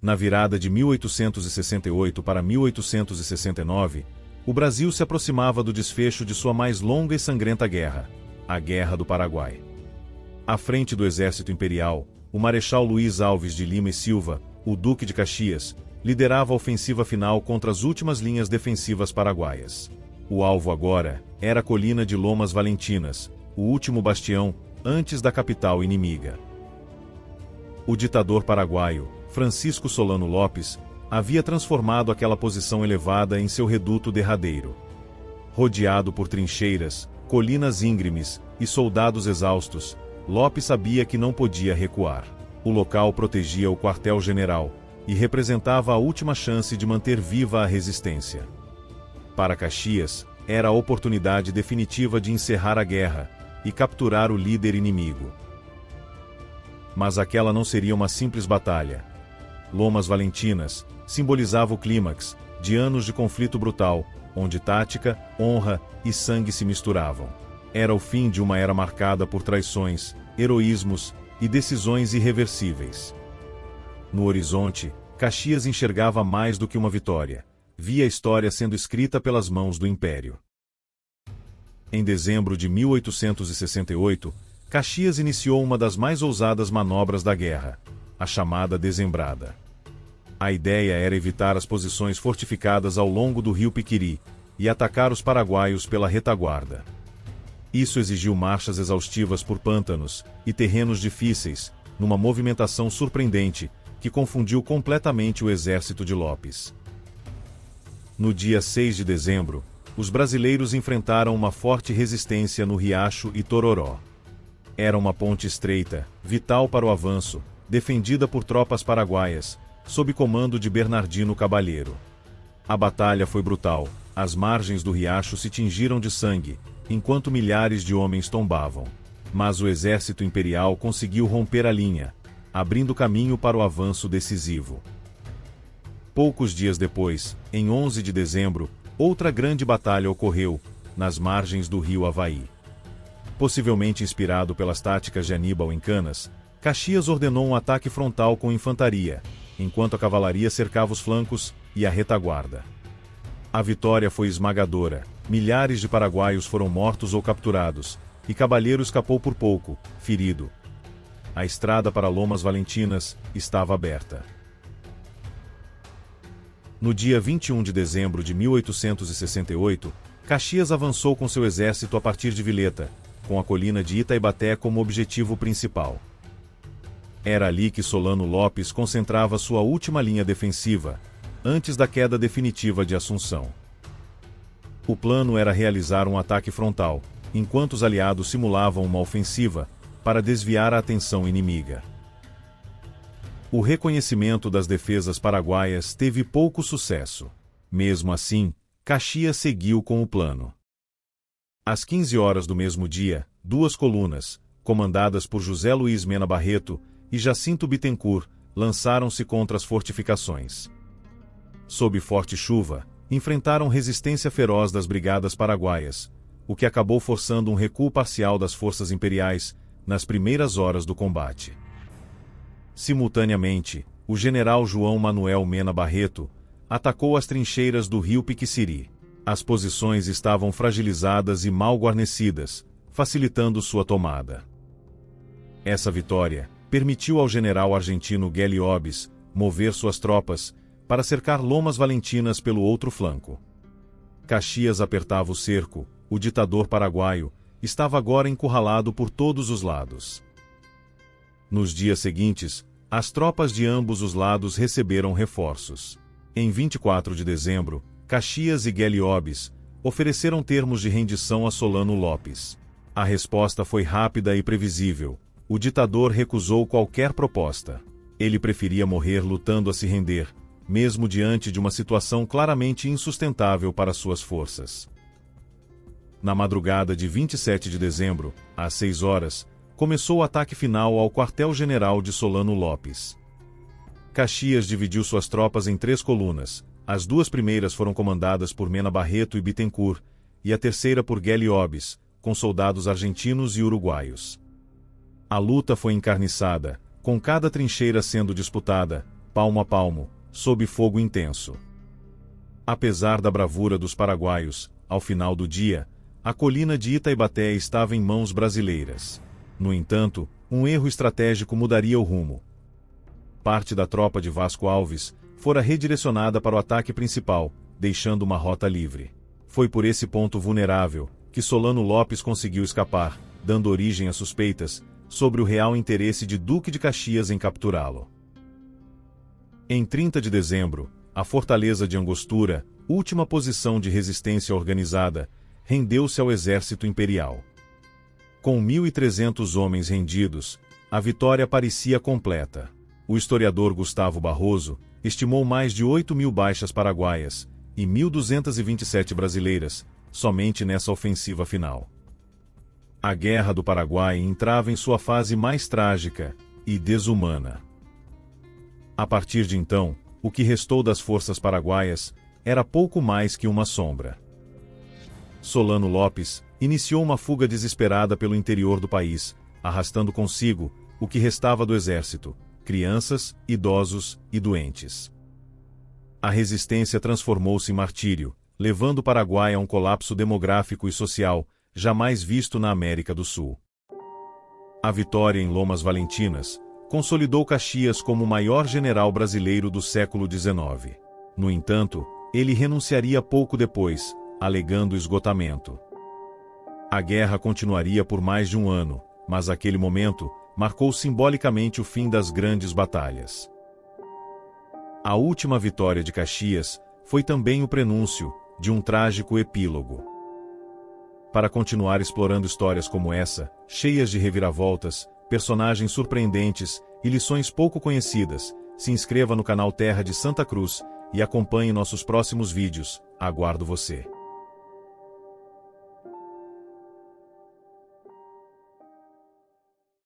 Na virada de 1868 para 1869, o Brasil se aproximava do desfecho de sua mais longa e sangrenta guerra, a Guerra do Paraguai. À frente do exército imperial, o Marechal Luiz Alves de Lima e Silva, o Duque de Caxias, liderava a ofensiva final contra as últimas linhas defensivas paraguaias. O alvo agora era a colina de Lomas Valentinas, o último bastião antes da capital inimiga. O ditador paraguaio, Francisco Solano Lopes, havia transformado aquela posição elevada em seu reduto derradeiro. Rodeado por trincheiras, colinas íngremes e soldados exaustos, Lopes sabia que não podia recuar. O local protegia o quartel-general e representava a última chance de manter viva a resistência. Para Caxias, era a oportunidade definitiva de encerrar a guerra e capturar o líder inimigo. Mas aquela não seria uma simples batalha. Lomas Valentinas simbolizava o clímax de anos de conflito brutal, onde tática, honra e sangue se misturavam. Era o fim de uma era marcada por traições, heroísmos e decisões irreversíveis. No horizonte, Caxias enxergava mais do que uma vitória. Via a história sendo escrita pelas mãos do Império. Em dezembro de 1868, Caxias iniciou uma das mais ousadas manobras da guerra, a chamada Dezembrada. A ideia era evitar as posições fortificadas ao longo do rio Piquiri e atacar os paraguaios pela retaguarda. Isso exigiu marchas exaustivas por pântanos e terrenos difíceis, numa movimentação surpreendente que confundiu completamente o exército de Lopes. No dia 6 de dezembro, os brasileiros enfrentaram uma forte resistência no Riacho Itororó. Era uma ponte estreita, vital para o avanço, defendida por tropas paraguaias, sob comando de Bernardino Cabalheiro. A batalha foi brutal, as margens do riacho se tingiram de sangue, enquanto milhares de homens tombavam. Mas o exército imperial conseguiu romper a linha, abrindo caminho para o avanço decisivo. Poucos dias depois, em 11 de dezembro, outra grande batalha ocorreu, nas margens do rio Avaí. Possivelmente inspirado pelas táticas de Aníbal em Canas, Caxias ordenou um ataque frontal com infantaria, enquanto a cavalaria cercava os flancos e a retaguarda. A vitória foi esmagadora, milhares de paraguaios foram mortos ou capturados, e Cabalheiro escapou por pouco, ferido. A estrada para Lomas Valentinas estava aberta. No dia 21 de dezembro de 1868, Caxias avançou com seu exército a partir de Vileta, com a colina de Itaibaté como objetivo principal. Era ali que Solano Lopes concentrava sua última linha defensiva, antes da queda definitiva de Assunção. O plano era realizar um ataque frontal, enquanto os aliados simulavam uma ofensiva, para desviar a atenção inimiga. O reconhecimento das defesas paraguaias teve pouco sucesso. Mesmo assim, Caxias seguiu com o plano. Às 15 horas do mesmo dia, duas colunas, comandadas por José Luiz Mena Barreto e Jacinto Bittencourt, lançaram-se contra as fortificações. Sob forte chuva, enfrentaram resistência feroz das brigadas paraguaias, o que acabou forçando um recuo parcial das forças imperiais nas primeiras horas do combate. Simultaneamente, o general João Manuel Mena Barreto atacou as trincheiras do rio Piquiciri. As posições estavam fragilizadas e mal guarnecidas, facilitando sua tomada. Essa vitória permitiu ao general argentino Guelli Obis mover suas tropas para cercar Lomas Valentinas pelo outro flanco. Caxias apertava o cerco, o ditador paraguaio estava agora encurralado por todos os lados. Nos dias seguintes, as tropas de ambos os lados receberam reforços. Em 24 de dezembro, Caxias e Guelli Obis ofereceram termos de rendição a Solano Lopes. A resposta foi rápida e previsível. O ditador recusou qualquer proposta. Ele preferia morrer lutando a se render, mesmo diante de uma situação claramente insustentável para suas forças. Na madrugada de 27 de dezembro, às 6 horas, começou o ataque final ao quartel-general de Solano Lopes. Caxias dividiu suas tropas em 3 colunas. As 2 primeiras foram comandadas por Mena Barreto e Bittencourt, e a terceira por Guelli Obis, com soldados argentinos e uruguaios. A luta foi encarniçada, com cada trincheira sendo disputada, palmo a palmo, sob fogo intenso. Apesar da bravura dos paraguaios, ao final do dia, a colina de Itaibaté estava em mãos brasileiras. No entanto, um erro estratégico mudaria o rumo. Parte da tropa de Vasco Alves fora redirecionada para o ataque principal, deixando uma rota livre. Foi por esse ponto vulnerável que Solano Lopes conseguiu escapar, dando origem a suspeitas sobre o real interesse de Duque de Caxias em capturá-lo. Em 30 de dezembro, a fortaleza de Angostura, última posição de resistência organizada, rendeu-se ao exército imperial. Com 1.300 homens rendidos, a vitória parecia completa. O historiador Gustavo Barroso estimou mais de 8.000 baixas paraguaias e 1.227 brasileiras, somente nessa ofensiva final. A Guerra do Paraguai entrava em sua fase mais trágica e desumana. A partir de então, o que restou das forças paraguaias era pouco mais que uma sombra. Solano Lopes iniciou uma fuga desesperada pelo interior do país, arrastando consigo o que restava do exército, crianças, idosos e doentes. A resistência transformou-se em martírio, levando o Paraguai a um colapso demográfico e social jamais visto na América do Sul. A vitória em Lomas Valentinas consolidou Caxias como o maior general brasileiro do século XIX. No entanto, ele renunciaria pouco depois, alegando esgotamento. A guerra continuaria por mais de um ano, mas aquele momento marcou simbolicamente o fim das grandes batalhas. A última vitória de Caxias foi também o prenúncio de um trágico epílogo. Para continuar explorando histórias como essa, cheias de reviravoltas, personagens surpreendentes e lições pouco conhecidas, se inscreva no canal Terra de Santa Cruz e acompanhe nossos próximos vídeos. Aguardo você.